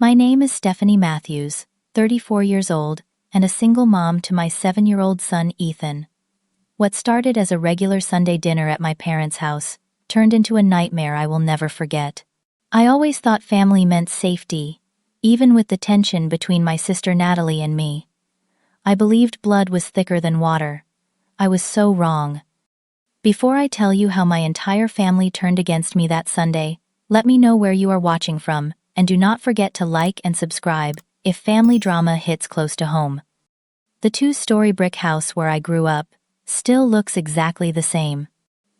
My name is Stephanie Matthews, 34 years old, and a single mom to my 7-year-old son Ethan. What started as a regular Sunday dinner at my parents' house turned into a nightmare I will never forget. I always thought family meant safety, even with the tension between my sister Natalie and me. I believed blood was thicker than water. I was so wrong. Before I tell you how my entire family turned against me that Sunday, let me know where you are watching from, and do not forget to like and subscribe if family drama hits close to home. The 2-story brick house where I grew up still looks exactly the same.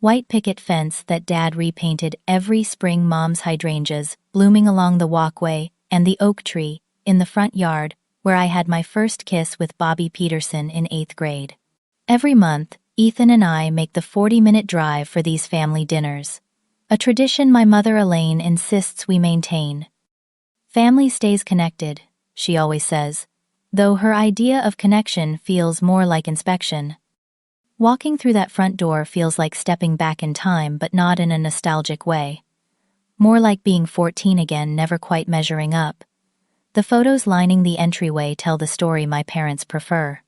White picket fence that Dad repainted every spring, mom's hydrangeas blooming along the walkway, and the oak tree in the front yard where I had my first kiss with Bobby Peterson in 8th grade. Every month, Ethan and I make the 40-minute drive for these family dinners, a tradition my mother Elaine insists we maintain. Family stays connected, she always says, though her idea of connection feels more like inspection. Walking through that front door feels like stepping back in time, but not in a nostalgic way. More like being 14 again, never quite measuring up. The photos lining the entryway tell the story my parents prefer.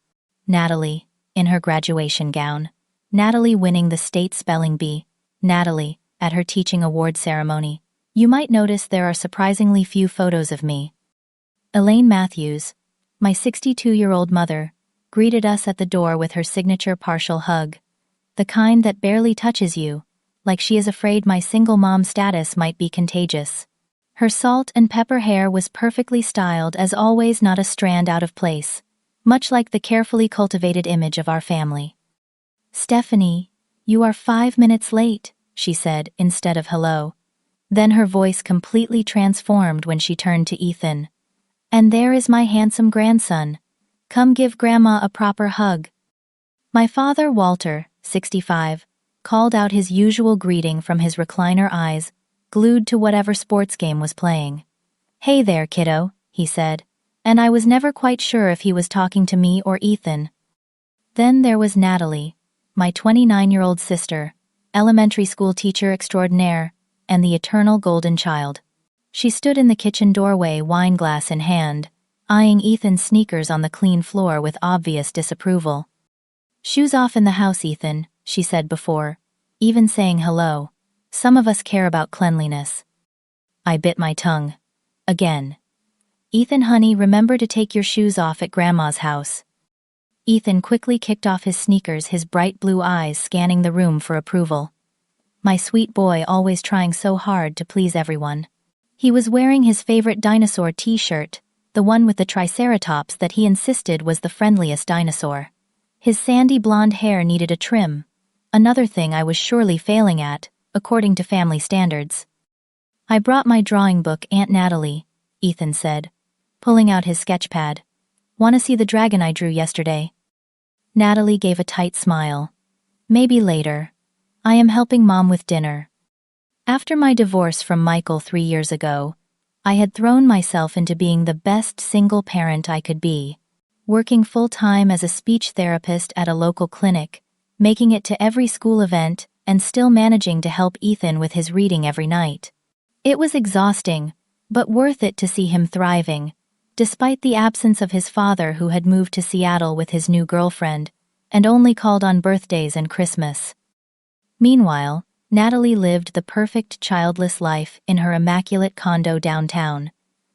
Natalie, in her graduation gown. Natalie winning the state spelling bee. Natalie, at her teaching award ceremony. You might notice there are surprisingly few photos of me. Elaine Matthews, my 62-year-old mother, greeted us at the door with her signature partial hug. The kind that barely touches you, like she is afraid my single mom status might be contagious. Her salt and pepper hair was perfectly styled, as always, not a strand out of place, much like the carefully cultivated image of our family. "Stephanie, you are 5 minutes late," she said instead of hello. Then her voice completely transformed when she turned to Ethan. "And there is my handsome grandson. Come give Grandma a proper hug." My father, Walter, 65, called out his usual greeting from his recliner, eyes glued to whatever sports game was playing. "Hey there, kiddo," he said, and I was never quite sure if he was talking to me or Ethan. Then there was Natalie, my 29-year-old sister, elementary school teacher extraordinaire, and the eternal golden child. She stood in the kitchen doorway, wineglass in hand, eyeing Ethan's sneakers on the clean floor with obvious disapproval. "Shoes off in the house, Ethan," she said before even saying hello. "Some of us care about cleanliness." I bit my tongue. Again. "Ethan, honey, remember to take your shoes off at Grandma's house." Ethan quickly kicked off his sneakers, his bright blue eyes scanning the room for approval. My sweet boy, always trying so hard to please everyone. He was wearing his favorite dinosaur t-shirt, the one with the triceratops that he insisted was the friendliest dinosaur. His sandy blonde hair needed a trim, another thing I was surely failing at, according to family standards. "I brought my drawing book, Aunt Natalie," Ethan said, pulling out his sketchpad. "Want to see the dragon I drew yesterday?" Natalie gave a tight smile. "Maybe later. I am helping Mom with dinner." After my divorce from Michael 3 years ago, I had thrown myself into being the best single parent I could be, working full-time as a speech therapist at a local clinic, making it to every school event, and still managing to help Ethan with his reading every night. It was exhausting, but worth it to see him thriving, despite the absence of his father, who had moved to Seattle with his new girlfriend, and only called on birthdays and Christmas. Meanwhile, Natalie lived the perfect childless life in her immaculate condo downtown.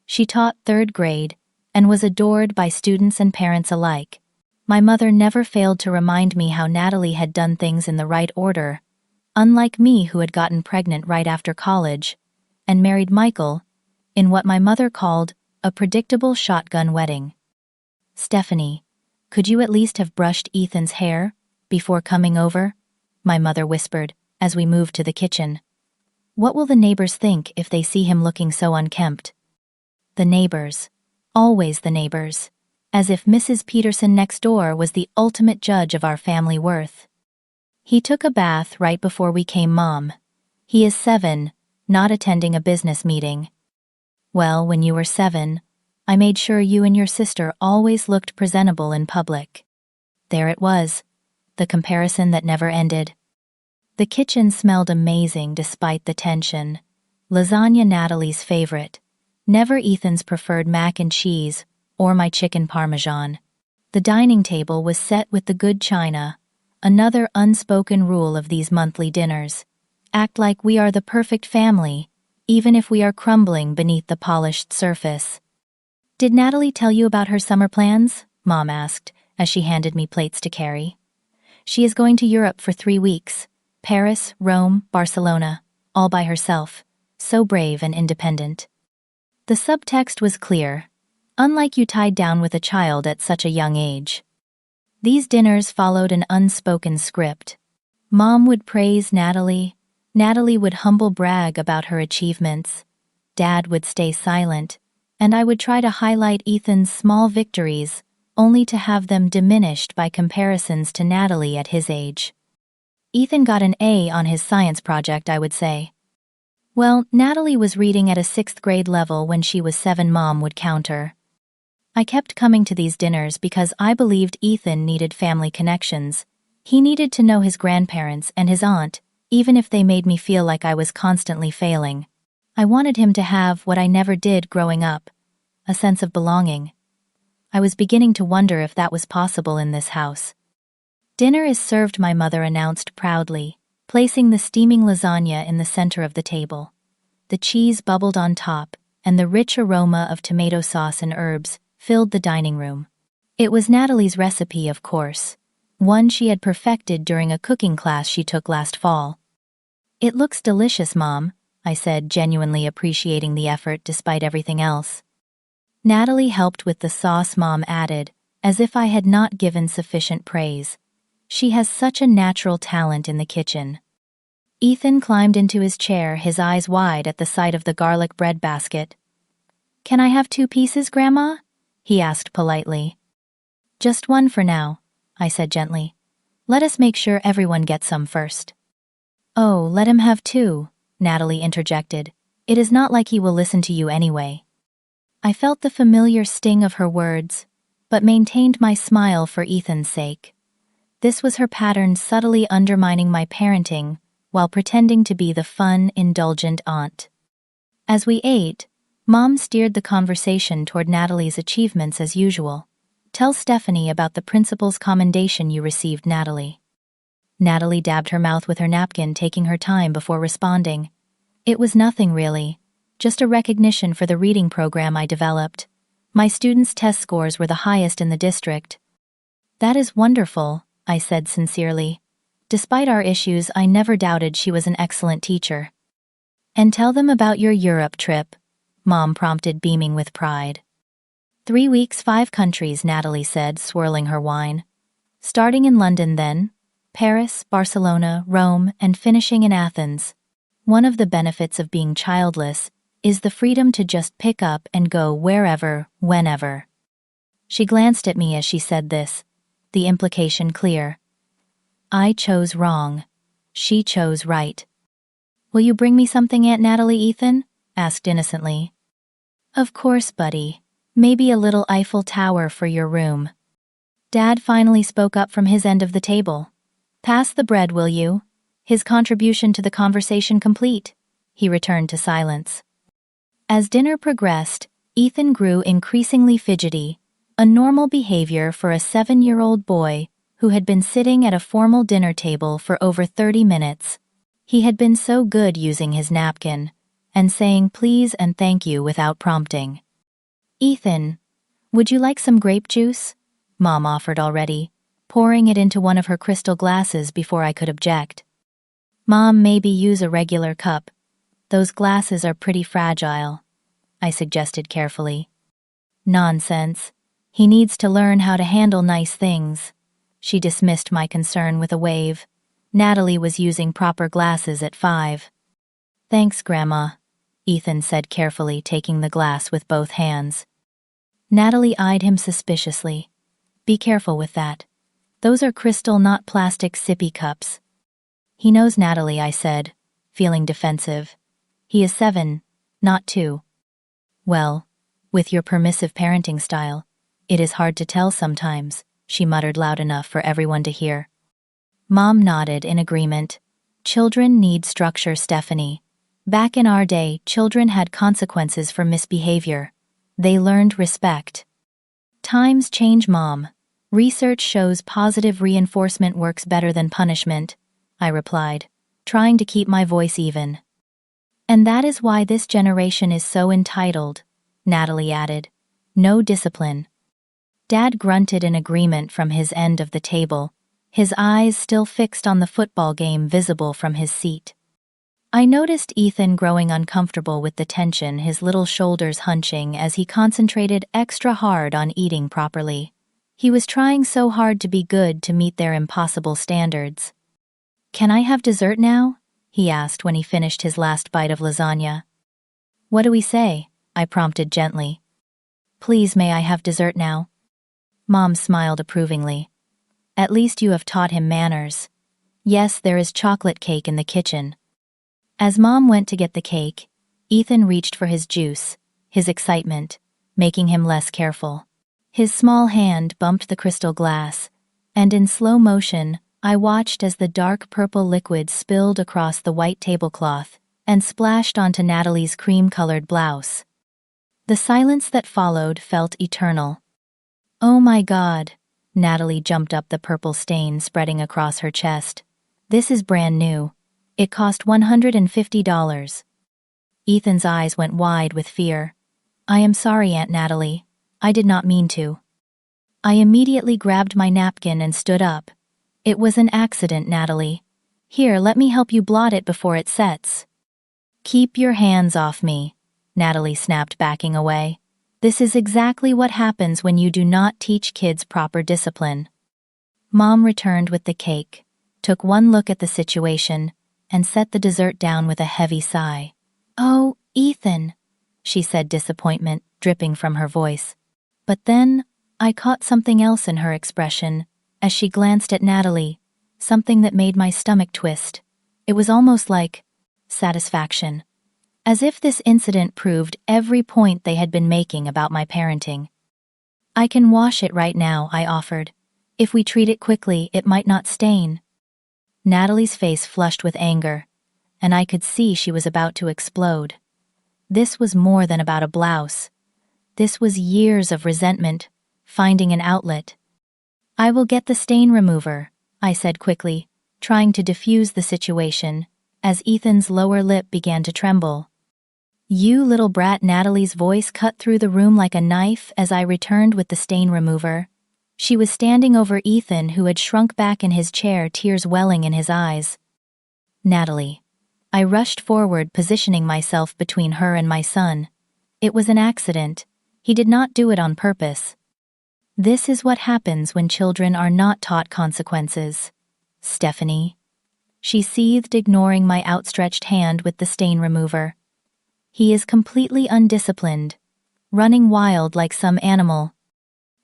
She taught 3rd grade, and was adored by students and parents alike. My mother never failed to remind me how Natalie had done things in the right order, unlike me, who had gotten pregnant right after college, and married Michael, in what my mother called a predictable shotgun wedding. "Stephanie, could you at least have brushed Ethan's hair before coming over?" my mother whispered as we moved to the kitchen. "What will the neighbors think if they see him looking so unkempt?" The neighbors. Always the neighbors. As if Mrs. Peterson next door was the ultimate judge of our family worth. "He took a bath right before we came, Mom. He is 7, not attending a business meeting." "Well, when you were 7, I made sure you and your sister always looked presentable in public." There it was, the comparison that never ended. The kitchen smelled amazing despite the tension. Lasagna, Natalie's favorite, Never Ethan's preferred mac and cheese or my chicken parmesan. The dining table was set with the good china, another unspoken rule of these monthly dinners. Act like we are the perfect family, even if we are crumbling beneath the polished surface. "Did Natalie tell you about her summer plans?" Mom asked, as she handed me plates to carry. "She is going to Europe for 3 weeks. Paris, Rome, Barcelona, all by herself. So brave and independent." The subtext was clear. Unlike you tied down with a child at such a young age. These dinners followed an unspoken script. Mom would praise Natalie. Natalie would humble brag about her achievements. Dad would stay silent, and I would try to highlight Ethan's small victories, only to have them diminished by comparisons to Natalie at his age. "Ethan got an A on his science project," I would say. "Well, Natalie was reading at a 6th grade level when she was 7," Mom would counter. I kept coming to these dinners because I believed Ethan needed family connections. He needed to know his grandparents and his aunt, even if they made me feel like I was constantly failing. I wanted him to have what I never did growing up, a sense of belonging. I was beginning to wonder if that was possible in this house. "Dinner is served," my mother announced proudly, placing the steaming lasagna in the center of the table. The cheese bubbled on top, and the rich aroma of tomato sauce and herbs filled the dining room. It was Natalie's recipe, of course, one she had perfected during a cooking class she took last fall. "It looks delicious, Mom," I said, genuinely appreciating the effort despite everything else. Natalie helped with the sauce, Mom added, as if I had not given sufficient praise. "She has such a natural talent in the kitchen." Ethan climbed into his chair, his eyes wide at the sight of the garlic bread basket. "Can I have 2 pieces, Grandma?" he asked politely. "Just 1 for now," I said gently. "Let us make sure everyone gets some first." "Oh, let him have 2, Natalie interjected. "It is not like he will listen to you anyway." I felt the familiar sting of her words, but maintained my smile for Ethan's sake. This was her pattern, subtly undermining my parenting while pretending to be the fun, indulgent aunt. As we ate, Mom steered the conversation toward Natalie's achievements as usual. "Tell Stephanie about the principal's commendation you received, Natalie." Natalie dabbed her mouth with her napkin, taking her time before responding. "It was nothing really, just a recognition for the reading program I developed. My students' test scores were the highest in the district." "That is wonderful," I said sincerely. Despite our issues, I never doubted she was an excellent teacher. "And tell them about your Europe trip," Mom prompted, beaming with pride. 3 weeks, 5 countries, Natalie said, swirling her wine. "Starting in London then, Paris, Barcelona, Rome, and finishing in Athens. One of the benefits of being childless is the freedom to just pick up and go wherever, whenever." She glanced at me as she said this, the implication clear. I chose wrong. She chose right. "Will you bring me something, Aunt Natalie?" Ethan asked innocently. "Of course, buddy. Maybe a little Eiffel Tower for your room." Dad finally spoke up from his end of the table. "Pass the bread, will you?" His contribution to the conversation complete, he returned to silence. As dinner progressed, Ethan grew increasingly fidgety, a normal behavior for a 7-year-old boy who had been sitting at a formal dinner table for over 30 minutes. He had been so good using his napkin and saying please and thank you without prompting. "Ethan, would you like some grape juice?" Mom offered already, pouring it into one of her crystal glasses before I could object. "Mom, maybe use a regular cup. Those glasses are pretty fragile," I suggested carefully. "Nonsense. He needs to learn how to handle nice things." She dismissed my concern with a wave. Natalie was using proper glasses at 5. "Thanks, Grandma," Ethan said carefully, taking the glass with both hands. Natalie eyed him suspiciously. "Be careful with that. Those are crystal, not plastic sippy cups." "He knows, Natalie," I said, feeling defensive. "He is 7, not 2. "Well, with your permissive parenting style, it is hard to tell sometimes," she muttered loud enough for everyone to hear. Mom nodded in agreement. "Children need structure, Stephanie. Back in our day, children had consequences for misbehavior. They learned respect. Times change, Mom. Research shows positive reinforcement works better than punishment, I replied, trying to keep my voice even. And that is why this generation is so entitled, Natalie added. No discipline. Dad grunted in agreement from his end of the table, his eyes still fixed on the football game visible from his seat. I noticed Ethan growing uncomfortable with the tension, his little shoulders hunching as he concentrated extra hard on eating properly. He was trying so hard to be good to meet their impossible standards. "Can I have dessert now?" he asked when he finished his last bite of lasagna. "What do we say?" I prompted gently. "Please, may I have dessert now?" Mom smiled approvingly. "At least you have taught him manners. Yes, there is chocolate cake in the kitchen." As Mom went to get the cake, Ethan reached for his juice, his excitement, making him less careful. His small hand bumped the crystal glass, and in slow motion, I watched as the dark purple liquid spilled across the white tablecloth and splashed onto Natalie's cream-colored blouse. The silence that followed felt eternal. "Oh my God!" Natalie jumped up, the purple stain spreading across her chest. "This is brand new. It cost $150. Ethan's eyes went wide with fear. "I am sorry, Aunt Natalie. I did not mean to." I immediately grabbed my napkin and stood up. "It was an accident, Natalie. Here, let me help you blot it before it sets." "Keep your hands off me," Natalie snapped, backing away. "This is exactly what happens when you do not teach kids proper discipline." Mom returned with the cake, took one look at the situation, and set the dessert down with a heavy sigh. "Oh, Ethan," she said, disappointment dripping from her voice. But then, I caught something else in her expression, as she glanced at Natalie, something that made my stomach twist. It was almost like satisfaction. As if this incident proved every point they had been making about my parenting. "I can wash it right now," I offered. "If we treat it quickly, it might not stain." Natalie's face flushed with anger, and I could see she was about to explode. This was more than about a blouse. This was years of resentment, finding an outlet. "I will get the stain remover," I said quickly, trying to diffuse the situation, as Ethan's lower lip began to tremble. "You little brat!" Natalie's voice cut through the room like a knife as I returned with the stain remover. She was standing over Ethan, who had shrunk back in his chair, tears welling in his eyes. "Natalie." I rushed forward, positioning myself between her and my son. "It was an accident. He did not do it on purpose." This is what happens when children are not taught consequences. "Stephanie." She seethed, ignoring my outstretched hand with the stain remover. "He is completely undisciplined, running wild like some animal."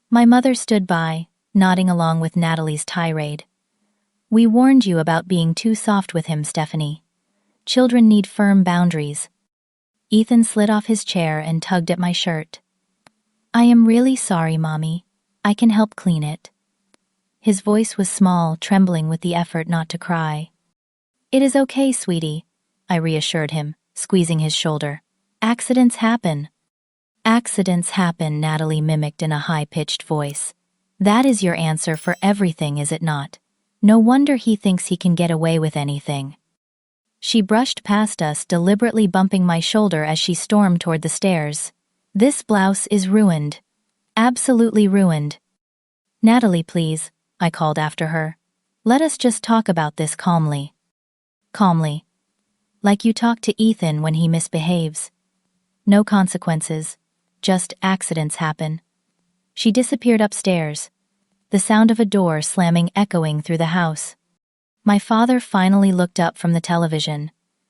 My mother stood by, nodding along with Natalie's tirade. "We warned you about being too soft with him, Stephanie. Children need firm boundaries." Ethan slid off his chair and tugged at my shirt. "I am really sorry, Mommy. I can help clean it." His voice was small, trembling with the effort not to cry. "It is okay, sweetie," I reassured him, squeezing his shoulder. "Accidents happen." "Accidents happen," Natalie mimicked in a high-pitched voice. "That is your answer for everything, is it not? No wonder he thinks he can get away with anything." She brushed past us, deliberately bumping my shoulder as she stormed toward the stairs. "This blouse is ruined. Absolutely ruined." "Natalie, please," I called after her. "Let us just talk about this calmly." "Calmly. Like you talk to Ethan when he misbehaves. No consequences. Just accidents happen." She disappeared upstairs, the sound of a door slamming echoing through the house. My father finally looked up from the television.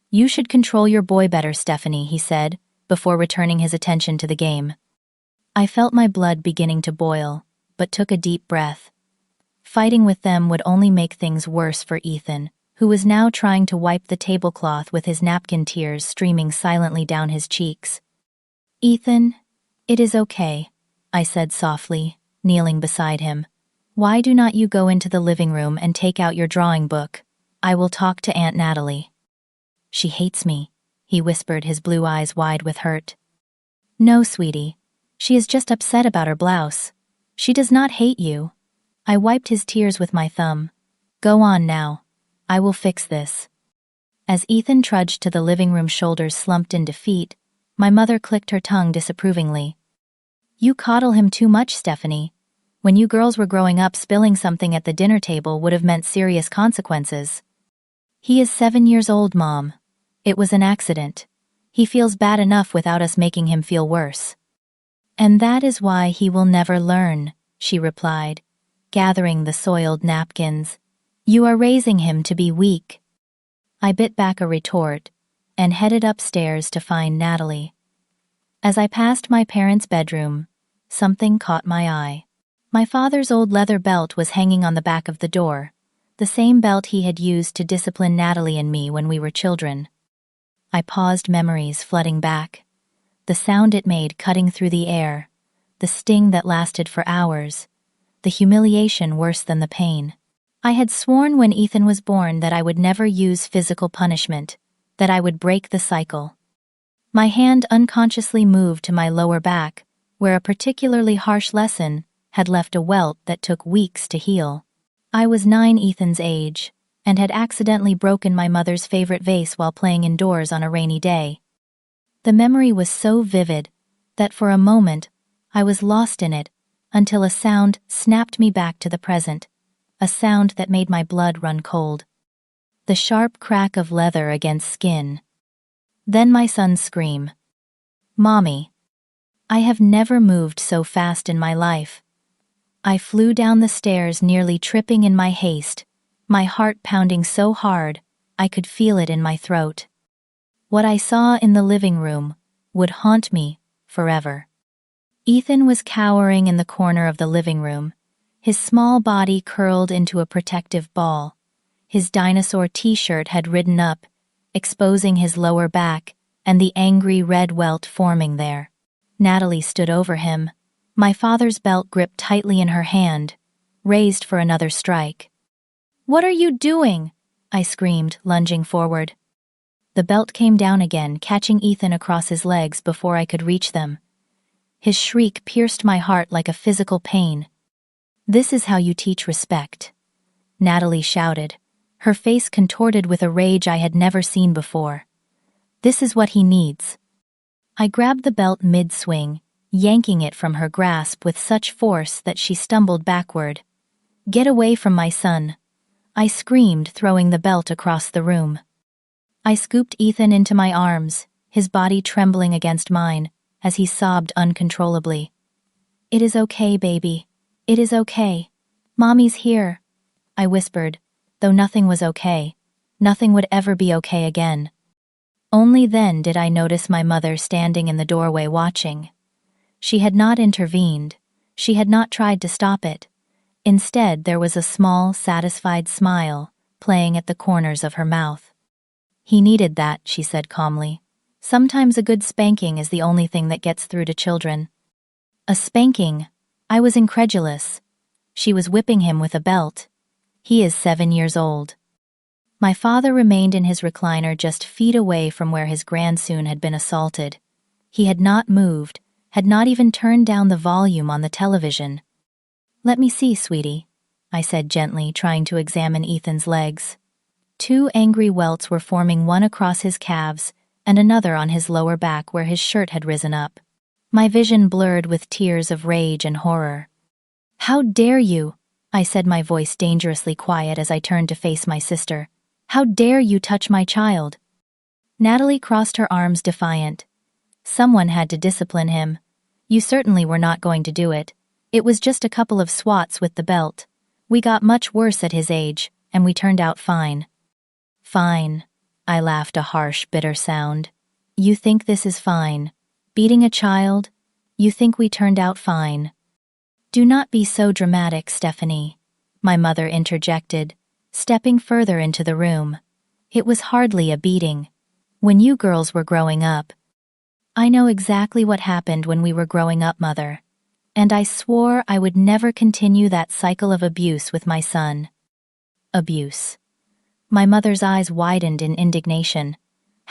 "You should control your boy better, Stephanie," he said, before returning his attention to the game. I felt my blood beginning to boil, but took a deep breath. Fighting with them would only make things worse for Ethan, who was now trying to wipe the tablecloth with his napkin, tears streaming silently down his cheeks. "Ethan, it is okay," I said softly, kneeling beside him. "Why do not you go into the living room and take out your drawing book? I will talk to Aunt Natalie." "She hates me," he whispered, his blue eyes wide with hurt. No, sweetie. She is just upset about her blouse. She does not hate you. I wiped his tears with my thumb. Go on now. I will fix this. As Ethan trudged to the living room, shoulders slumped in defeat, my mother clicked her tongue disapprovingly. You coddle him too much, Stephanie. When you girls were growing up, spilling something at the dinner table would have meant serious consequences. He is 7 years old, Mom. It was an accident. He feels bad enough without us making him feel worse. And that is why he will never learn, she replied, gathering the soiled napkins. You are raising him to be weak. I bit back a retort and headed upstairs to find Natalie. As I passed my parents' bedroom, something caught my eye. My father's old leather belt was hanging on the back of the door, the same belt he had used to discipline Natalie and me when we were children. I paused, memories flooding back. The sound it made cutting through the air, the sting that lasted for hours, the humiliation worse than the pain. I had sworn when Ethan was born that I would never use physical punishment, that I would break the cycle. My hand unconsciously moved to my lower back, where a particularly harsh lesson had left a welt that took weeks to heal. I was 9, Ethan's age, and had accidentally broken my mother's favorite vase while playing indoors on a rainy day. The memory was so vivid that for a moment I was lost in it until a sound snapped me back to the present, a sound that made my blood run cold. The sharp crack of leather against skin. Then my son's scream. Mommy. I have never moved so fast in my life. I flew down the stairs, nearly tripping in my haste, my heart pounding so hard I could feel it in my throat. What I saw in the living room would haunt me forever. Ethan was cowering in the corner of the living room, his small body curled into a protective ball. His dinosaur t-shirt had ridden up, exposing his lower back and the angry red welt forming there. Natalie stood over him, my father's belt gripped tightly in her hand, raised for another strike. What are you doing? I screamed, lunging forward. The belt came down again, catching Ethan across his legs before I could reach them. His shriek pierced my heart like a physical pain. This is how you teach respect, Natalie shouted, her face contorted with a rage I had never seen before. This is what he needs. I grabbed the belt mid-swing, yanking it from her grasp with such force that she stumbled backward. Get away from my son, I screamed, throwing the belt across the room. I scooped Ethan into my arms, his body trembling against mine, as he sobbed uncontrollably. It is okay, baby. It is okay. Mommy's here, I whispered, though nothing was okay. Nothing would ever be okay again. Only then did I notice my mother standing in the doorway watching. She had not intervened. She had not tried to stop it. Instead, there was a small, satisfied smile playing at the corners of her mouth. He needed that, she said calmly. Sometimes a good spanking is the only thing that gets through to children. A spanking? I was incredulous. She was whipping him with a belt. He is 7 years old. My father remained in his recliner just feet away from where his grandson had been assaulted. He had not moved, had not even turned down the volume on the television. Let me see, sweetie, I said gently, trying to examine Ethan's legs. 2 angry welts were forming, one across his calves and another on his lower back where his shirt had risen up. My vision blurred with tears of rage and horror. How dare you? I said, my voice dangerously quiet as I turned to face my sister. How dare you touch my child? Natalie crossed her arms, defiant. Someone had to discipline him. You certainly were not going to do it. It was just a couple of swats with the belt. We got much worse at his age, and we turned out fine. Fine. I laughed, a harsh, bitter sound. You think this is fine? Beating a child? You think we turned out fine? Do not be so dramatic, Stephanie, my mother interjected, stepping further into the room. It was hardly a beating. When you girls were growing up. I know exactly what happened when we were growing up, Mother. And I swore I would never continue that cycle of abuse with my son. Abuse. My mother's eyes widened in indignation.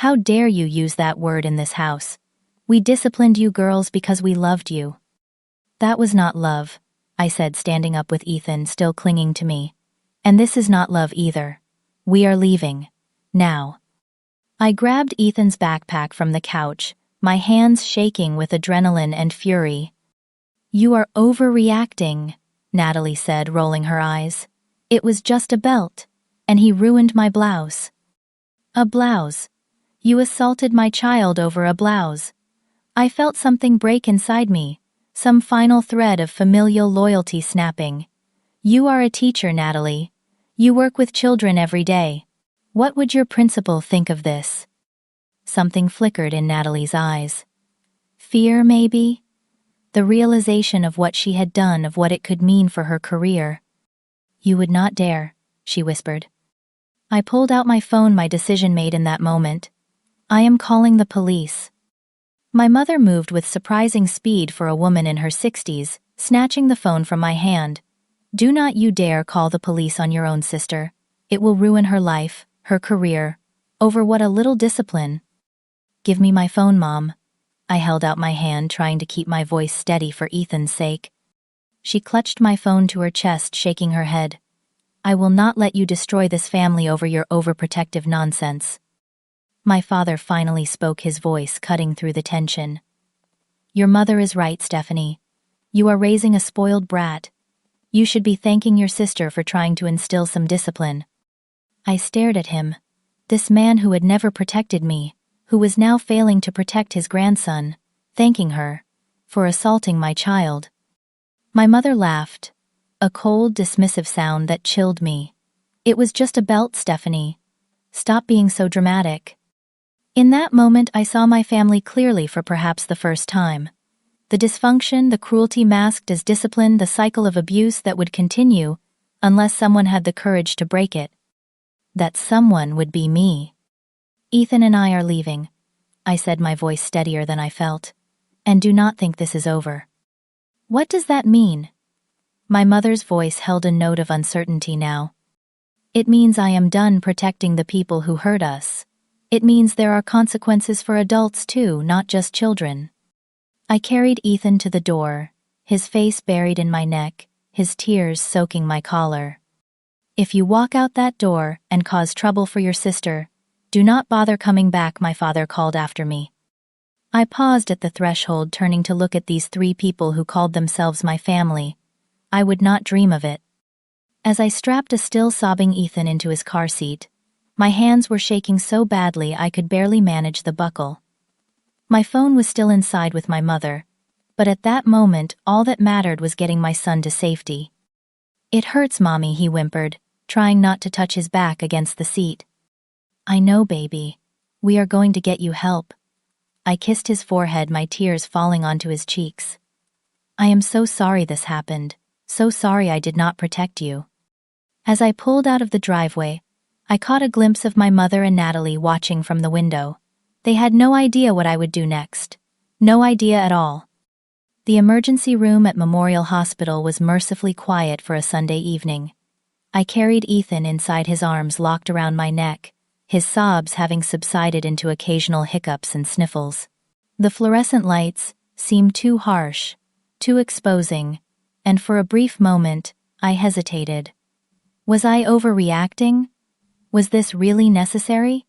How dare you use that word in this house? We disciplined you girls because we loved you. That was not love, I said, standing up with Ethan still clinging to me. And this is not love either. We are leaving. Now. I grabbed Ethan's backpack from the couch, my hands shaking with adrenaline and fury. You are overreacting, Natalie said, rolling her eyes. It was just a belt, and he ruined my blouse. A blouse. You assaulted my child over a blouse. I felt something break inside me, some final thread of familial loyalty snapping. You are a teacher, Natalie. You work with children every day. What would your principal think of this? Something flickered in Natalie's eyes. Fear, maybe? The realization of what she had done, of what it could mean for her career. You would not dare, she whispered. I pulled out my phone, my decision made in that moment. I am calling the police. My mother moved with surprising speed for a woman in her 60s, snatching the phone from my hand. Do not you dare call the police on your own sister. It will ruin her life, her career. Over what? A little discipline. Give me my phone, Mom. I held out my hand, trying to keep my voice steady for Ethan's sake. She clutched my phone to her chest, shaking her head. I will not let you destroy this family over your overprotective nonsense. My father finally spoke, his voice cutting through the tension. Your mother is right, Stephanie. You are raising a spoiled brat. You should be thanking your sister for trying to instill some discipline. I stared at him. This man who had never protected me, who was now failing to protect his grandson, thanking her for assaulting my child. My mother laughed, a cold, dismissive sound that chilled me. It was just a belt, Stephanie. Stop being so dramatic. In that moment, I saw my family clearly for perhaps the first time. The dysfunction, the cruelty masked as discipline, the cycle of abuse that would continue unless someone had the courage to break it. That someone would be me. Ethan and I are leaving, I said, my voice steadier than I felt. And do not think this is over. What does that mean? My mother's voice held a note of uncertainty now. It means I am done protecting the people who hurt us. It means there are consequences for adults too, not just children. I carried Ethan to the door, his face buried in my neck, his tears soaking my collar. If you walk out that door and cause trouble for your sister, do not bother coming back, my father called after me. I paused at the threshold, turning to look at these three people who called themselves my family. I would not dream of it. As I strapped a still sobbing Ethan into his car seat, my hands were shaking so badly I could barely manage the buckle. My phone was still inside with my mother, but at that moment all that mattered was getting my son to safety. It hurts, Mommy, he whimpered, trying not to touch his back against the seat. I know, baby. We are going to get you help. I kissed his forehead, my tears falling onto his cheeks. I am so sorry this happened, so sorry I did not protect you. As I pulled out of the driveway, I caught a glimpse of my mother and Natalie watching from the window. They had no idea what I would do next. No idea at all. The emergency room at Memorial Hospital was mercifully quiet for a Sunday evening. I carried Ethan inside his arms locked around my neck, his sobs having subsided into occasional hiccups and sniffles. The fluorescent lights seemed too harsh, too exposing, and for a brief moment, I hesitated. Was I overreacting? Was this really necessary?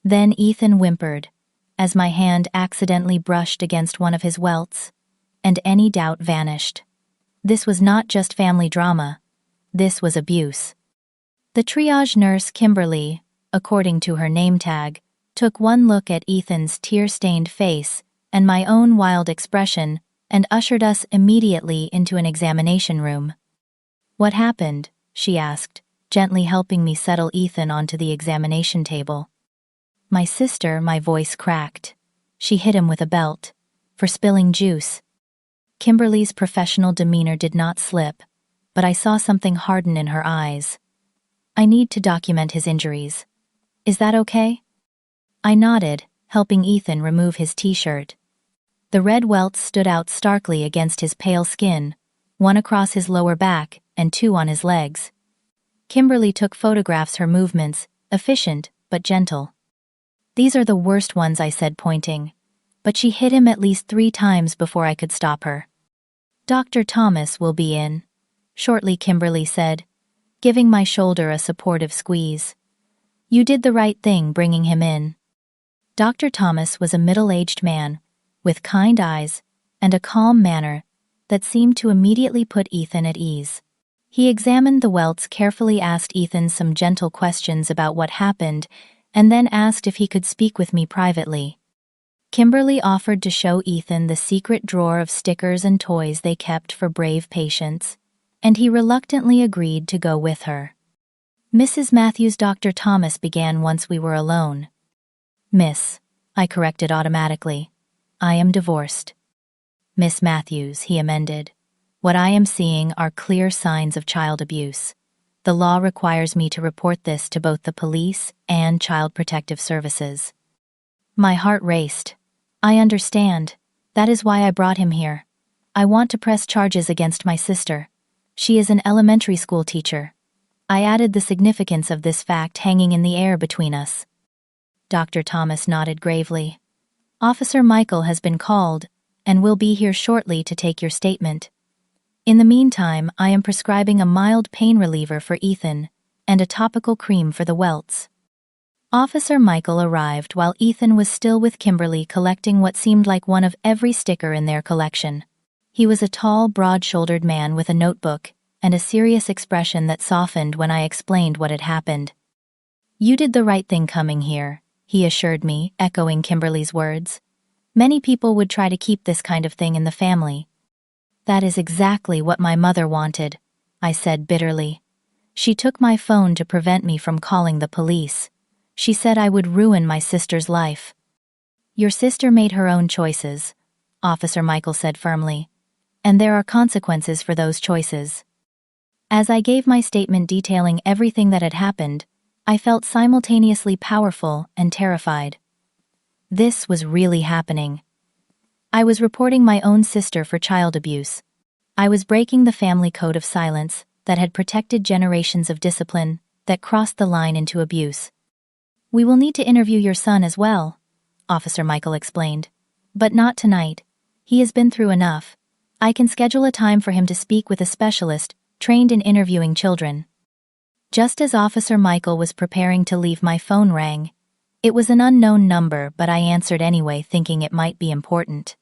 Then Ethan whimpered, as my hand accidentally brushed against one of his welts, and any doubt vanished. This was not just family drama. This was abuse. The triage nurse, Kimberly, according to her name tag, took one look at Ethan's tear-stained face and my own wild expression and ushered us immediately into an examination room. What happened? She asked, gently helping me settle Ethan onto the examination table. My sister, my voice cracked. She hit him with a belt. For spilling juice. Kimberly's professional demeanor did not slip, but I saw something harden in her eyes. I need to document his injuries. Is that okay? I nodded, helping Ethan remove his t-shirt. The red welts stood out starkly against his pale skin, one across his lower back and two on his legs. Kimberly took photographs, her movements, efficient but gentle. These are the worst ones, I said, pointing. But she hit him at least 3 times before I could stop her. Dr. Thomas will be in shortly, Kimberly said, giving my shoulder a supportive squeeze. You did the right thing bringing him in. Dr. Thomas was a middle-aged man, with kind eyes and a calm manner that seemed to immediately put Ethan at ease. He examined the welts carefully, asked Ethan some gentle questions about what happened, and then asked if he could speak with me privately. Kimberly offered to show Ethan the secret drawer of stickers and toys they kept for brave patients, and he reluctantly agreed to go with her. Mrs. Matthews, Dr. Thomas began once we were alone. Miss, I corrected automatically. I am divorced. Miss Matthews, he amended. What I am seeing are clear signs of child abuse. The law requires me to report this to both the police and Child Protective Services. My heart raced. I understand. That is why I brought him here. I want to press charges against my sister. She is an elementary school teacher. I added the significance of this fact hanging in the air between us. Dr. Thomas nodded gravely. Officer Michael has been called and will be here shortly to take your statement. In the meantime, I am prescribing a mild pain reliever for Ethan and a topical cream for the welts. Officer Michael arrived while Ethan was still with Kimberly, collecting what seemed like one of every sticker in their collection. He was a tall, broad-shouldered man with a notebook and a serious expression that softened when I explained what had happened. You did the right thing coming here, he assured me, echoing Kimberly's words. Many people would try to keep this kind of thing in the family. That is exactly what my mother wanted, I said bitterly. She took my phone to prevent me from calling the police. She said I would ruin my sister's life. Your sister made her own choices, Officer Michael said firmly, and there are consequences for those choices. As I gave my statement detailing everything that had happened, I felt simultaneously powerful and terrified. This was really happening. I was reporting my own sister for child abuse. I was breaking the family code of silence that had protected generations of discipline that crossed the line into abuse. We will need to interview your son as well, Officer Michael explained. But not tonight. He has been through enough. I can schedule a time for him to speak with a specialist trained in interviewing children. Just as Officer Michael was preparing to leave, my phone rang. It was an unknown number, but I answered anyway, thinking it might be important.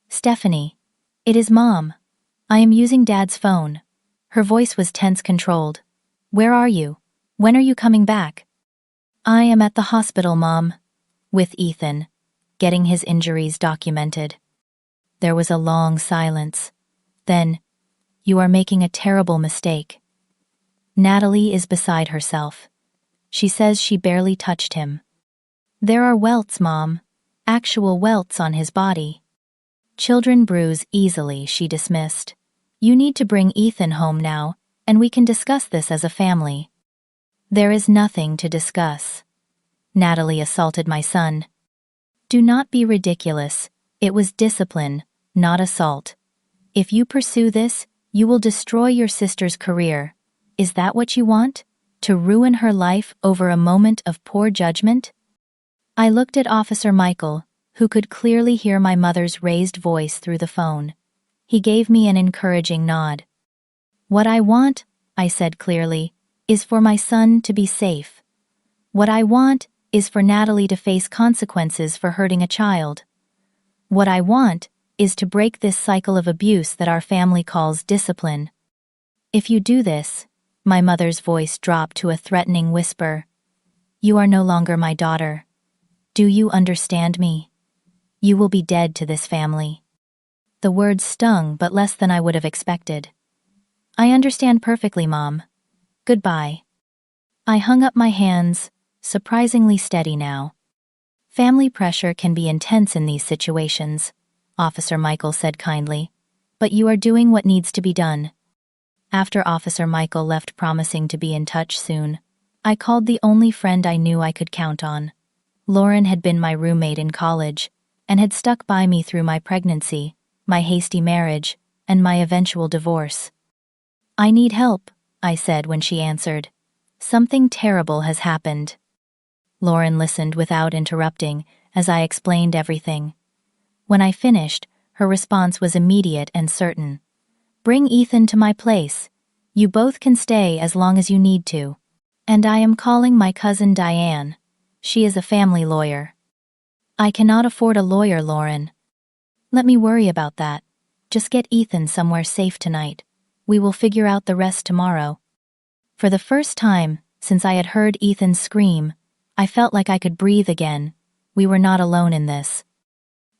Stephanie. It is Mom. I am using Dad's phone. Her voice was tense, controlled. Where are you? When are you coming back? I am at the hospital, Mom. With Ethan, getting his injuries documented. There was a long silence. Then, you are making a terrible mistake. Natalie is beside herself. She says she barely touched him. There are welts, Mom. Actual welts on his body. Children bruise easily, she dismissed. You need to bring Ethan home now, and we can discuss this as a family. There is nothing to discuss. Natalie assaulted my son. Do not be ridiculous. It was discipline, not assault. If you pursue this, you will destroy your sister's career. Is that what you want? To ruin her life over a moment of poor judgment? I looked at Officer Michael, who could clearly hear my mother's raised voice through the phone. He gave me an encouraging nod. What I want, I said clearly, is for my son to be safe. What I want is for Natalie to face consequences for hurting a child. What I want is to break this cycle of abuse that our family calls discipline. If you do this, my mother's voice dropped to a threatening whisper, you are no longer my daughter. Do you understand me? You will be dead to this family. The words stung, but less than I would have expected. I understand perfectly, Mom. Goodbye. I hung up my hands, surprisingly steady now. Family pressure can be intense in these situations, Officer Michael said kindly, but you are doing what needs to be done. After Officer Michael left promising to be in touch soon, I called the only friend I knew I could count on. Lauren had been my roommate in college and had stuck by me through my pregnancy, my hasty marriage, and my eventual divorce. I need help, I said when she answered. Something terrible has happened. Lauren listened without interrupting as I explained everything. When I finished, her response was immediate and certain. "Bring Ethan to my place. You both can stay as long as you need to. And I am calling my cousin Diane. She is a family lawyer." "I cannot afford a lawyer, Lauren." "Let me worry about that. Just get Ethan somewhere safe tonight. We will figure out the rest tomorrow." For the first time since I had heard Ethan scream, I felt like I could breathe again. We were not alone in this.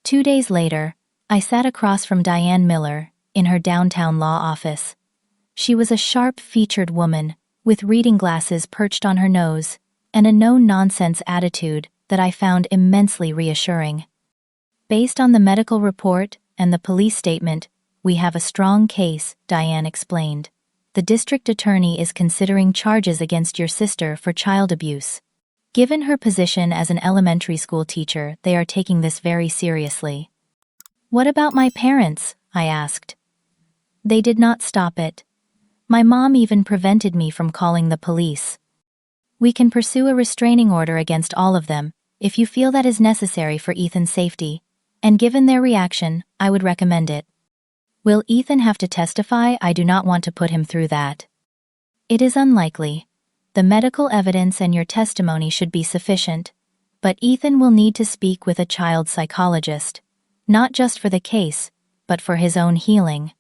2 days later, I sat across from Diane Miller in her downtown law office. She was a sharp-featured woman with reading glasses perched on her nose and a no-nonsense attitude that I found immensely reassuring. "Based on the medical report and the police statement, we have a strong case," Diane explained. "The district attorney is considering charges against your sister for child abuse. Given her position as an elementary school teacher, they are taking this very seriously." "What about my parents?" I asked. "They did not stop it. My mom even prevented me from calling the police. We can pursue a restraining order against all of them if you feel that is necessary for Ethan's safety, and given their reaction, I would recommend it." "Will Ethan have to testify? I do not want to put him through that." "It is unlikely. The medical evidence and your testimony should be sufficient, but Ethan will need to speak with a child psychologist, not just for the case, but for his own healing."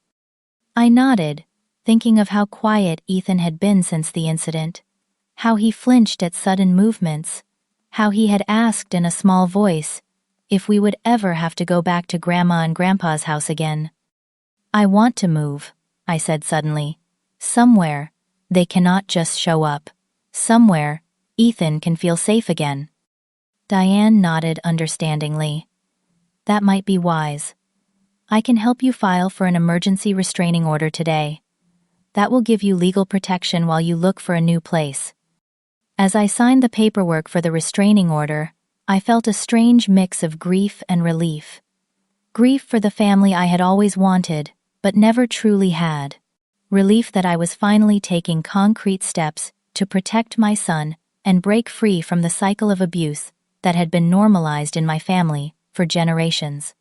I nodded, thinking of how quiet Ethan had been since the incident, how he flinched at sudden movements, how he had asked in a small voice if we would ever have to go back to Grandma and Grandpa's house again. "I want to move," I said suddenly. "Somewhere. They cannot just show up. Somewhere Ethan can feel safe again." Diane nodded understandingly. "That might be wise. I can help you file for an emergency restraining order today. That will give you legal protection while you look for a new place." As I signed the paperwork for the restraining order, I felt a strange mix of grief and relief. Grief for the family I had always wanted, but never truly had. Relief that I was finally taking concrete steps to protect my son and break free from the cycle of abuse that had been normalized in my family for generations.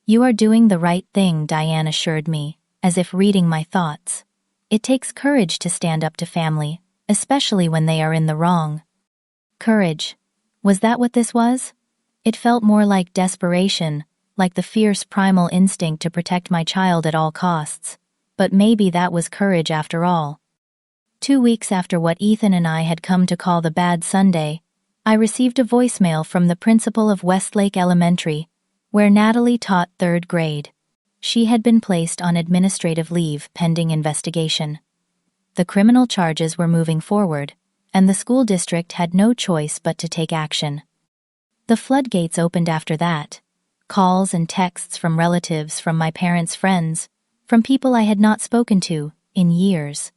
"You are doing the right thing," Diane assured me, as if reading my thoughts. "It takes courage to stand up to family, especially when they are in the wrong." Courage. Was that what this was? It felt more like desperation, like the fierce primal instinct to protect my child at all costs. But maybe that was courage after all. 2 weeks after what Ethan and I had come to call the bad Sunday, I received a voicemail from the principal of Westlake Elementary, where Natalie taught 3rd grade. She had been placed on administrative leave pending investigation. The criminal charges were moving forward, and the school district had no choice but to take action. The floodgates opened after that. Calls and texts from relatives, from my parents' friends, from people I had not spoken to in years.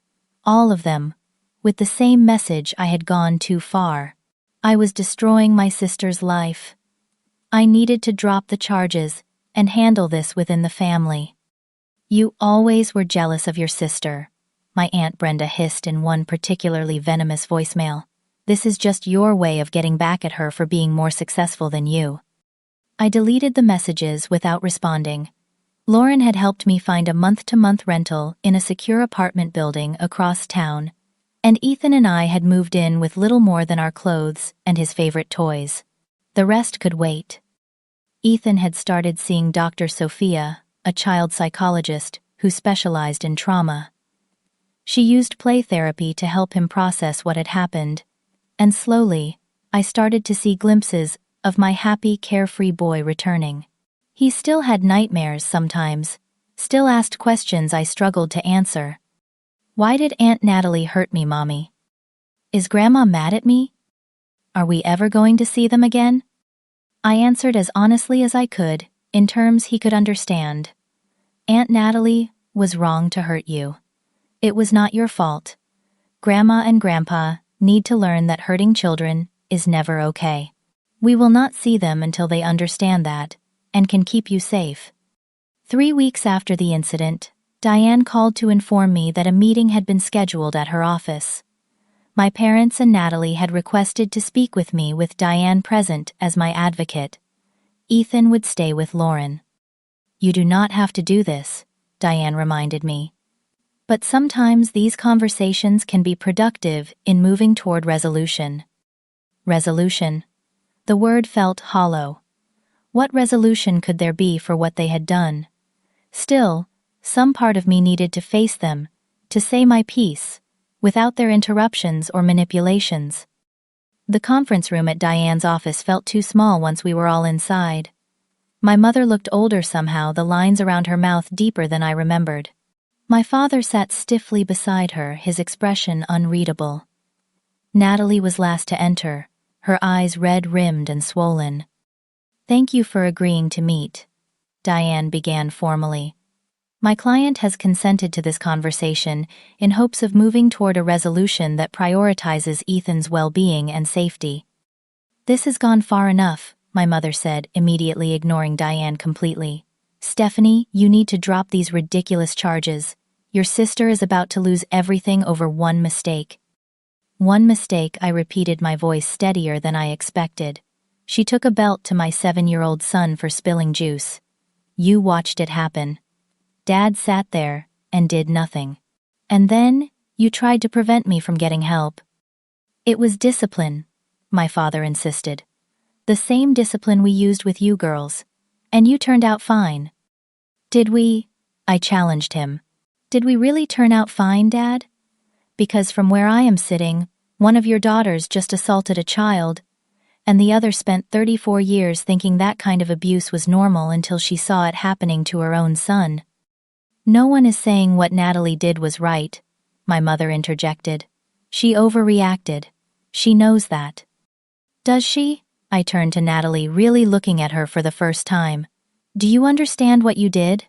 All of them, with the same message: I had gone too far. I was destroying my sister's life. I needed to drop the charges and handle this within the family. "You always were jealous of your sister," my Aunt Brenda hissed in one particularly venomous voicemail. "This is just your way of getting back at her for being more successful than you." I deleted the messages without responding. Lauren had helped me find a month-to-month rental in a secure apartment building across town, and Ethan and I had moved in with little more than our clothes and his favorite toys. The rest could wait. Ethan had started seeing Dr. Sophia, a child psychologist who specialized in trauma. She used play therapy to help him process what had happened, and slowly, I started to see glimpses of my happy, carefree boy returning. He still had nightmares sometimes, still asked questions I struggled to answer. "Why did Aunt Natalie hurt me, Mommy? Is Grandma mad at me? Are we ever going to see them again?" I answered as honestly as I could, in terms he could understand. "Aunt Natalie was wrong to hurt you. It was not your fault. Grandma and Grandpa need to learn that hurting children is never okay. We will not see them until they understand that, and can keep you safe." 3 weeks after the incident, Diane called to inform me that a meeting had been scheduled at her office. My parents and Natalie had requested to speak with me with Diane present as my advocate. Ethan would stay with Lauren. You do not have to do this, Diane reminded me. But sometimes these conversations can be productive in moving toward resolution. Resolution. The word felt hollow. What resolution could there be for what they had done? Still, some part of me needed to face them, to say my piece, without their interruptions or manipulations. The conference room at Diane's office felt too small once we were all inside. My mother looked older somehow, the lines around her mouth deeper than I remembered. My father sat stiffly beside her, his expression unreadable. Natalie was last to enter, her eyes red-rimmed and swollen. Thank you for agreeing to meet, Diane began formally. My client has consented to this conversation in hopes of moving toward a resolution that prioritizes Ethan's well-being and safety. This has gone far enough, my mother said, immediately ignoring Diane completely. Stephanie, you need to drop these ridiculous charges. Your sister is about to lose everything over one mistake. One mistake, I repeated, my voice steadier than I expected. She took a belt to my 7-year-old son for spilling juice. You watched it happen. Dad sat there and did nothing. And then, you tried to prevent me from getting help. It was discipline, my father insisted. The same discipline we used with you girls. And you turned out fine. Did we? I challenged him. Did we really turn out fine, Dad? Because from where I am sitting, one of your daughters just assaulted a child, and the other spent 34 years thinking that kind of abuse was normal until she saw it happening to her own son. No one is saying what Natalie did was right, my mother interjected. She overreacted. She knows that. Does she? I turned to Natalie, really looking at her for the first time. Do you understand what you did?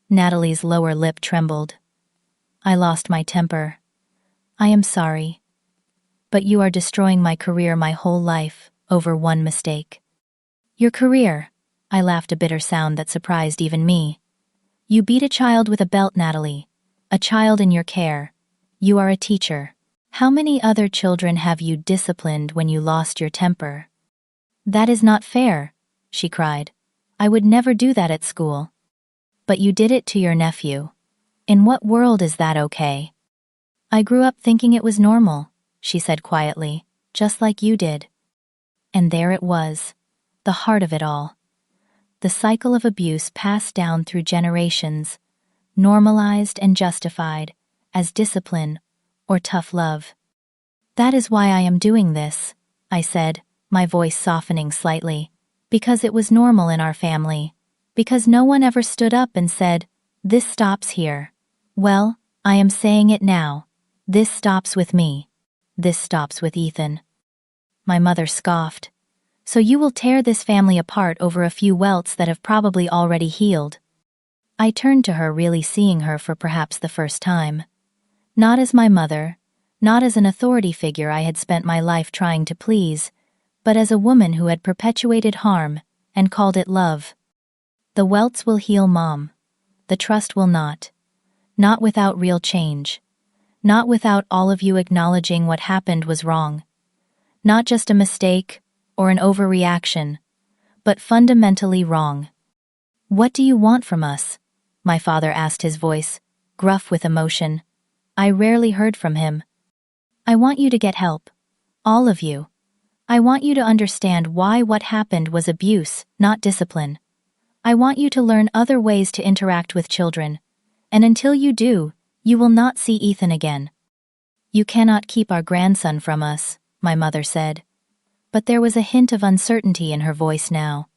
Natalie's lower lip trembled. I lost my temper. I am sorry. But you are destroying my career, my whole life, over one mistake. Your career? I laughed, a bitter sound that surprised even me. You beat a child with a belt, Natalie. A child in your care. You are a teacher. How many other children have you disciplined when you lost your temper? That is not fair, she cried. I would never do that at school. But you did it to your nephew. In what world is that okay? I grew up thinking it was normal, she said quietly, just like you did. And there it was, the heart of it all. The cycle of abuse passed down through generations, normalized and justified as discipline or tough love. That is why I am doing this, I said, my voice softening slightly, because it was normal in our family, because no one ever stood up and said, this stops here. Well, I am saying it now. This stops with me. This stops with Ethan. My mother scoffed. So you will tear this family apart over a few welts that have probably already healed. I turned to her, really seeing her for perhaps the first time. Not as my mother, not as an authority figure I had spent my life trying to please, but as a woman who had perpetuated harm and called it love. The welts will heal, Mom. The trust will not. Not without real change. Not without all of you acknowledging what happened was wrong. Not just a mistake or an overreaction, but fundamentally wrong. What do you want from us? My father asked, his voice gruff with emotion. I rarely heard from him. I want you to get help. All of you. I want you to understand why what happened was abuse, not discipline. I want you to learn other ways to interact with children, and until you do, you will not see Ethan again. You cannot keep our grandson from us, my mother said. But there was a hint of uncertainty in her voice now.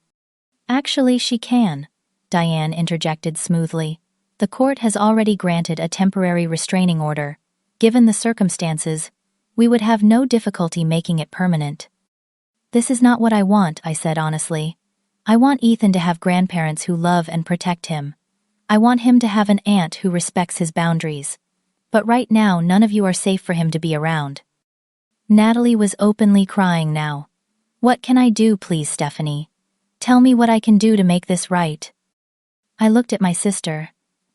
Actually, she can, Diane interjected smoothly. The court has already granted a temporary restraining order. Given the circumstances, we would have no difficulty making it permanent. This is not what I want, I said honestly. I want Ethan to have grandparents who love and protect him. I want him to have an aunt who respects his boundaries. But right now, none of you are safe for him to be around. Natalie was openly crying now. What can I do, please, Stephanie? Tell me what I can do to make this right. I looked at my sister.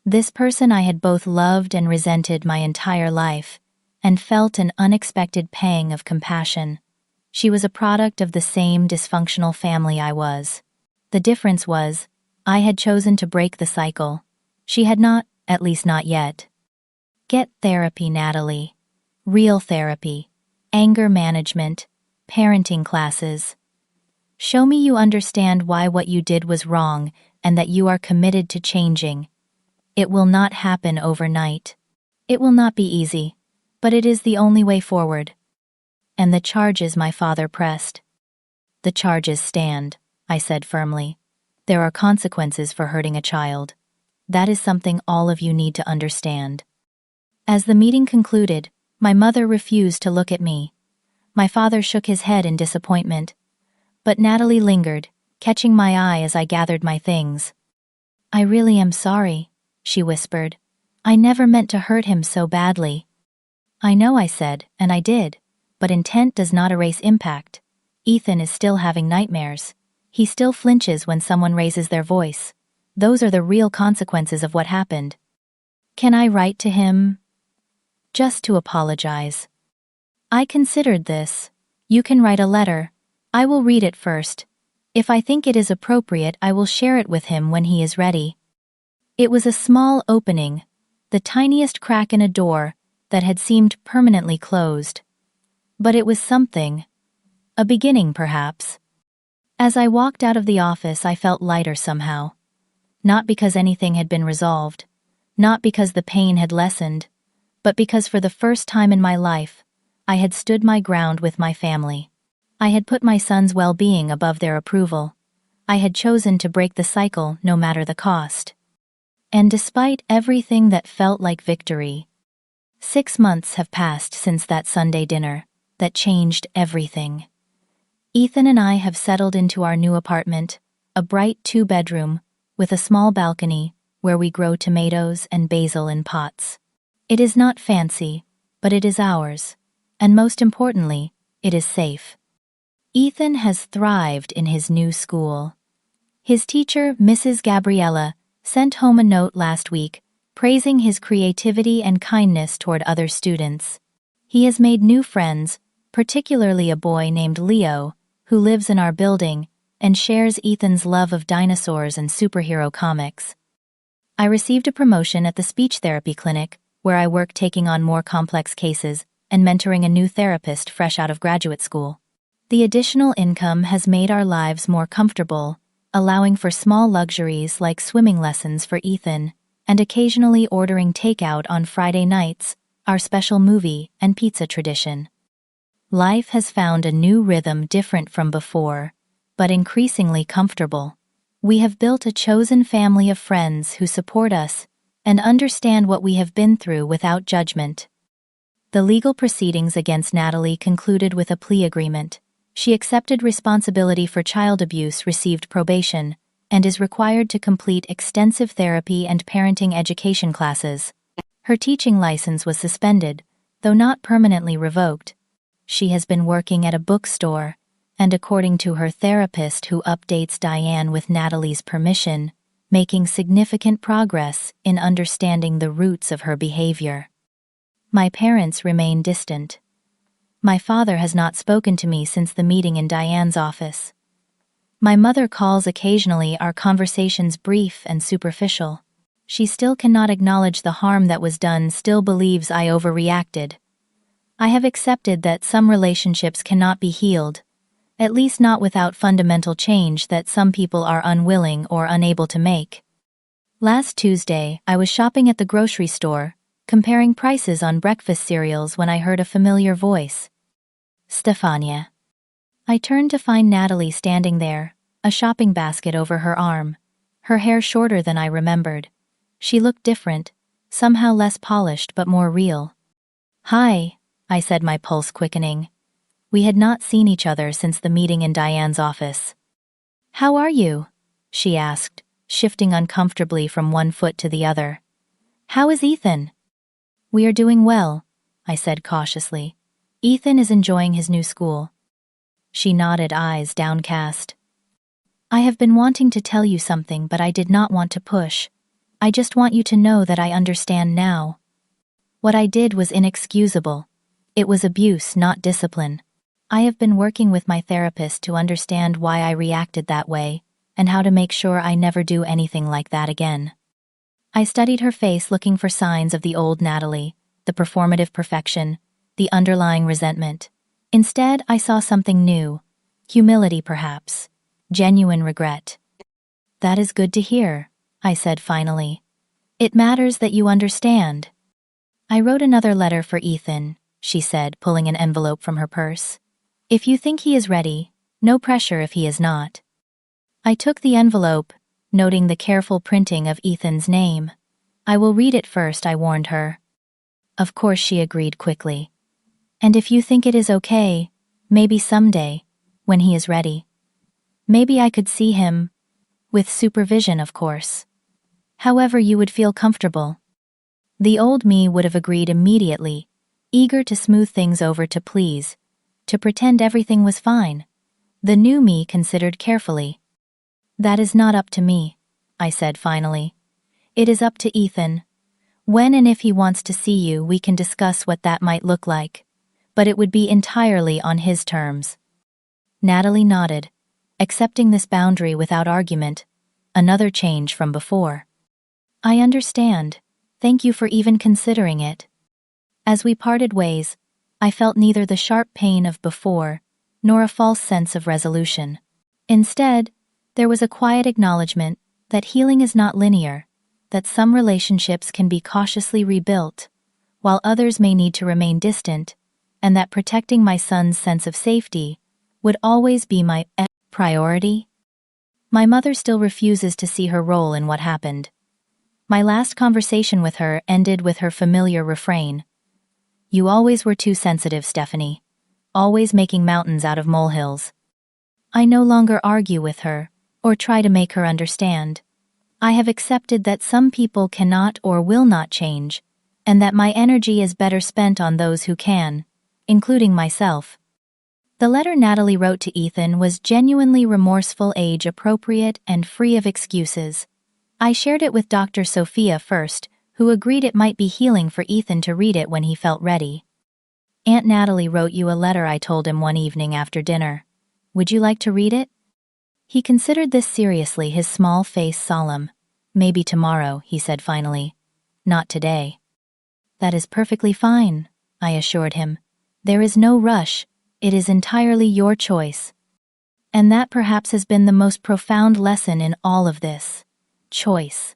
This person I had both loved and resented my entire life. and felt an unexpected pang of compassion. She was a product of the same dysfunctional family I was. The difference was, I had chosen to break the cycle. She had not, at least not yet. Get therapy, Natalie. Real therapy. Anger management. Parenting classes. Show me you understand why what you did was wrong and that you are committed to changing. It will not happen overnight. It will not be easy, but it is the only way forward. And the charges my father pressed. The charges stand, I said firmly. There are consequences for hurting a child. That is something all of you need to understand. As the meeting concluded, my mother refused to look at me. My father shook his head in disappointment. But Natalie lingered, catching my eye as I gathered my things. I really am sorry, she whispered. I never meant to hurt him so badly. I know, I said, and I did. But intent does not erase impact. Ethan is still having nightmares. He still flinches when someone raises their voice. Those are the real consequences of what happened. Can I write to him? Just to apologize. I considered this. You can write a letter. I will read it first. If I think it is appropriate, I will share it with him when he is ready. It was a small opening, the tiniest crack in a door that had seemed permanently closed. But it was something. A beginning, perhaps. As I walked out of the office, I felt lighter somehow. Not because anything had been resolved, not because the pain had lessened, but because for the first time in my life, I had stood my ground with my family. I had put my son's well-being above their approval. I had chosen to break the cycle no matter the cost. And despite everything that felt like victory, 6 months have passed since that Sunday dinner that changed everything. Ethan and I have settled into our new apartment, a bright 2-bedroom, with a small balcony where we grow tomatoes and basil in pots. It is not fancy, but it is ours, and most importantly, it is safe. Ethan has thrived in his new school. His teacher, Mrs. Gabriella, sent home a note last week praising his creativity and kindness toward other students. He has made new friends, particularly a boy named Leo, who lives in our building and shares Ethan's love of dinosaurs and superhero comics. I received a promotion at the speech therapy clinic, where I work taking on more complex cases and mentoring a new therapist fresh out of graduate school. The additional income has made our lives more comfortable, allowing for small luxuries like swimming lessons for Ethan and occasionally ordering takeout on Friday nights, our special movie and pizza tradition. Life has found a new rhythm different from before, but increasingly comfortable. We have built a chosen family of friends who support us and understand what we have been through without judgment. The legal proceedings against Natalie concluded with a plea agreement. She accepted responsibility for child abuse, received probation, and is required to complete extensive therapy and parenting education classes. Her teaching license was suspended, though not permanently revoked. She has been working at a bookstore, and according to her therapist who updates Diane with Natalie's permission, making significant progress in understanding the roots of her behavior. My parents remain distant. My father has not spoken to me since the meeting in Diane's office. My mother calls occasionally, our conversations brief and superficial. She still cannot acknowledge the harm that was done, still believes I overreacted. I have accepted that some relationships cannot be healed, at least not without fundamental change that some people are unwilling or unable to make. Last Tuesday, I was shopping at the grocery store, comparing prices on breakfast cereals when I heard a familiar voice. Stefania. I turned to find Natalie standing there, a shopping basket over her arm, her hair shorter than I remembered. She looked different, somehow less polished but more real. Hi, I said, my pulse quickening. We had not seen each other since the meeting in Diane's office. How are you? She asked, shifting uncomfortably from one foot to the other. How is Ethan? We are doing well, I said cautiously. Ethan is enjoying his new school. She nodded, eyes downcast. I have been wanting to tell you something, but I did not want to push. I just want you to know that I understand now. What I did was inexcusable, It was abuse, not discipline. I have been working with my therapist to understand why I reacted that way, and how to make sure I never do anything like that again. I studied her face looking for signs of the old Natalie, the performative perfection, the underlying resentment. Instead, I saw something new. Humility, perhaps. Genuine regret. "That is good to hear," I said finally. "It matters that you understand." "I wrote another letter for Ethan," she said, pulling an envelope from her purse. "If you think he is ready, no pressure if he is not." I took the envelope, noting the careful printing of Ethan's name. "I will read it first," I warned her. Of course, she agreed quickly. "And if you think it is okay, maybe someday, when he is ready. Maybe I could see him, with supervision, of course. However you would feel comfortable." The old me would have agreed immediately, eager to smooth things over, to please, to pretend everything was fine. The new me considered carefully. "That is not up to me," I said finally. "It is up to Ethan. When and if he wants to see you, we can discuss what that might look like, but it would be entirely on his terms." Natalie nodded, accepting this boundary without argument, another change from before. "I understand. Thank you for even considering it." As we parted ways, I felt neither the sharp pain of before, nor a false sense of resolution. Instead, there was a quiet acknowledgement that healing is not linear, that some relationships can be cautiously rebuilt, while others may need to remain distant, and that protecting my son's sense of safety would always be my priority. My mother still refuses to see her role in what happened. My last conversation with her ended with her familiar refrain: "You always were too sensitive, Stephanie. Always making mountains out of molehills." I no longer argue with her, or try to make her understand. I have accepted that some people cannot or will not change, and that my energy is better spent on those who can, including myself. The letter Natalie wrote to Ethan was genuinely remorseful, age-appropriate, and free of excuses. I shared it with Dr. Sophia first, who agreed it might be healing for Ethan to read it when he felt ready. "Aunt Natalie wrote you a letter," I told him one evening after dinner. "Would you like to read it?" He considered this seriously, his small face solemn. "Maybe tomorrow," he said finally. "Not today." "That is perfectly fine," I assured him. "There is no rush. It is entirely your choice." And that perhaps has been the most profound lesson in all of this. Choice.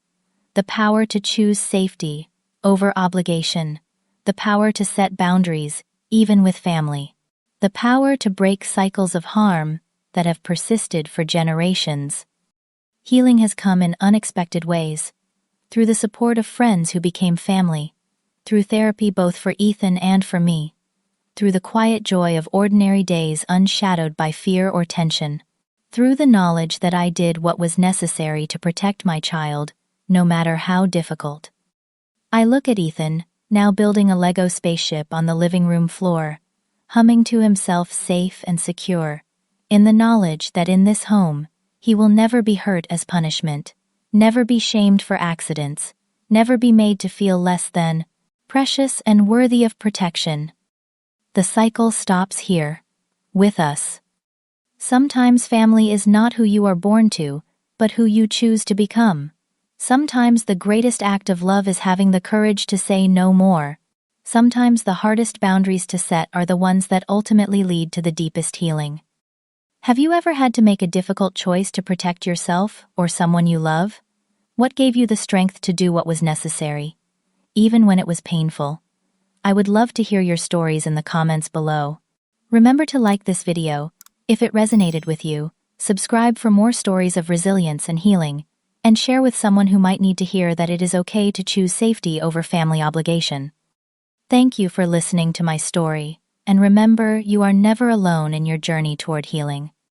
The power to choose safety over obligation. The power to set boundaries, even with family. The power to break cycles of harm that have persisted for generations. Healing has come in unexpected ways. Through the support of friends who became family. Through therapy both for Ethan and for me. Through the quiet joy of ordinary days unshadowed by fear or tension. Through the knowledge that I did what was necessary to protect my child, no matter how difficult. I look at Ethan, now building a Lego spaceship on the living room floor, humming to himself, safe and secure, in the knowledge that in this home, he will never be hurt as punishment, never be shamed for accidents, never be made to feel less than, precious and worthy of protection. The cycle stops here, with us. Sometimes family is not who you are born to, but who you choose to become. Sometimes the greatest act of love is having the courage to say no more. Sometimes the hardest boundaries to set are the ones that ultimately lead to the deepest healing. Have you ever had to make a difficult choice to protect yourself or someone you love? What gave you the strength to do what was necessary, even when it was painful? I would love to hear your stories in the comments below. Remember to like this video if it resonated with you, subscribe for more stories of resilience and healing, and share with someone who might need to hear that it is okay to choose safety over family obligation. Thank you for listening to my story, and remember, you are never alone in your journey toward healing.